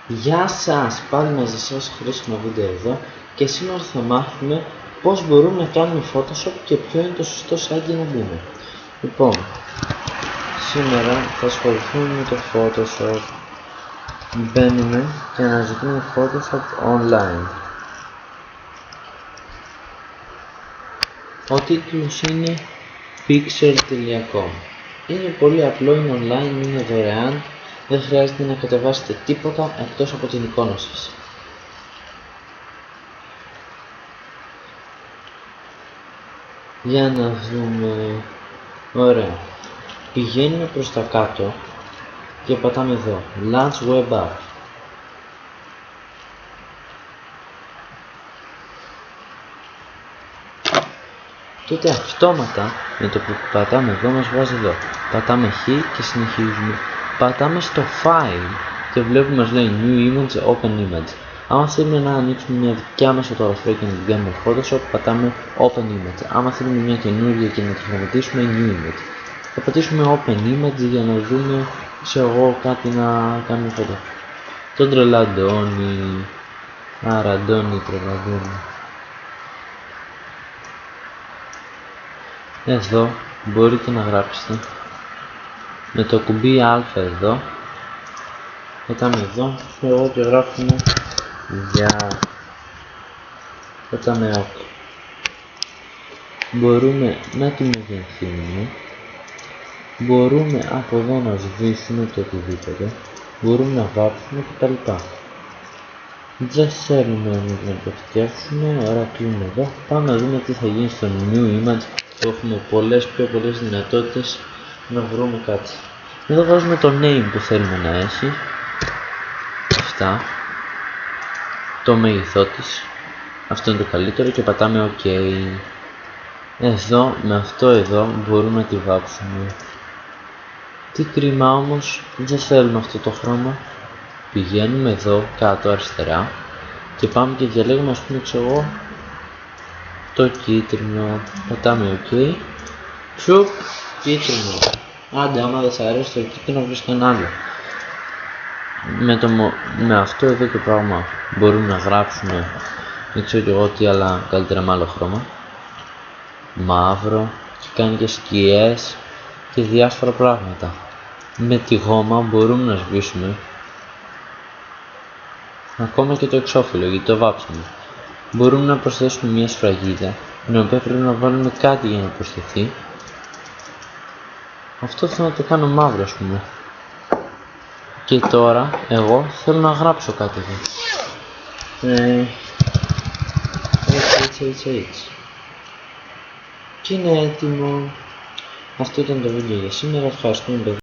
Γεια σας! Πάλι μαζί σας χρήσιμο βίντεο εδώ και σήμερα θα μάθουμε πώς μπορούμε να κάνουμε Photoshop και ποιο είναι το σωστό site για να μπούμε. Λοιπόν, σήμερα θα ασχοληθούμε με το Photoshop. Μπαίνουμε και αναζητούμε Photoshop online. Ο τίτλος είναι pixel.com. Είναι πολύ απλό, είναι online, είναι δωρεάν. Δεν χρειάζεται να κατεβάσετε τίποτα εκτός από την εικόνα σας. Για να δούμε... Ωραία. Πηγαίνουμε προς τα κάτω και πατάμε εδώ. Launch Web App. Τότε αυτόματα με το που πατάμε εδώ μας βάζει εδώ. Πατάμε Χ και συνεχίζουμε. Πατάμε στο File και βλέπουμε μας λέει New Image, Open Image. Άμα θέλουμε να ανοίξουμε μια δικιά μας φωτογραφία και να την κάνουμε Photoshop, πατάμε Open Image. Άμα θέλουμε μια καινούργια και να τη χρωματίσουμε, New Image. Θα πατήσουμε Open Image για να δούμε, ξέρω εγώ, κάτι να κάνουμε φωτο. Τον τρελαντώνει, αραντώνει, τρελαντώνει. Εδώ μπορείτε να γράψετε με το κουμπί Α εδώ. Πατάμε εδώ, εγώ και γράφουμε για. Πατάμε OK. Μπορούμε να τη μεγεθύνουμε. Μπορούμε από εδώ να σβήσουμε το οτιδήποτε. Μπορούμε να γράψουμε κτλ. Δεν θέλουμε να το φτιάξουμε, άρα κλείνουμε εδώ. Πάμε να δούμε τι θα γίνει στο New Image που έχουμε πιο πολλές δυνατότητες να βρούμε κάτι. Εδώ βάζουμε το name που θέλουμε να έχει. Αυτά. Το μέγεθό της. Αυτό είναι το καλύτερο και πατάμε OK. Εδώ, με αυτό εδώ μπορούμε να τη βάψουμε. Τι κρίμα όμως, δεν θέλουμε αυτό το χρώμα. Πηγαίνουμε εδώ κάτω αριστερά και πάμε και διαλέγουμε, ας πούμε, ξέρω, το κίτρινο. Πατάμε OK. Τσουπ, κίτρινο. Άντε, άμα δεν σας αρέσει το κίτρινο, βρεις κανένα άλλο. Με αυτό εδώ το πράγμα μπορούμε να γράψουμε, δεν ξέρω και εγώ τι, αλλά καλύτερα με άλλο χρώμα. Μαύρο, και κάνει και σκιές και διάφορα πράγματα. Με τη γόμα μπορούμε να σβήσουμε ακόμα και το εξώφυλλο, γιατί το βάψαμε. Μπορούμε να προσθέσουμε μια σφραγίδα, την οποία πρέπει να βάλουμε κάτι για να προσθεθεί. Αυτό θέλω να το κάνω μαύρο, ας πούμε. Και τώρα εγώ θέλω να γράψω κάτι εδώ. Έτσι. Και είναι έτοιμο. Αυτό ήταν το βίντεο για σήμερα. Ευχαριστούμε.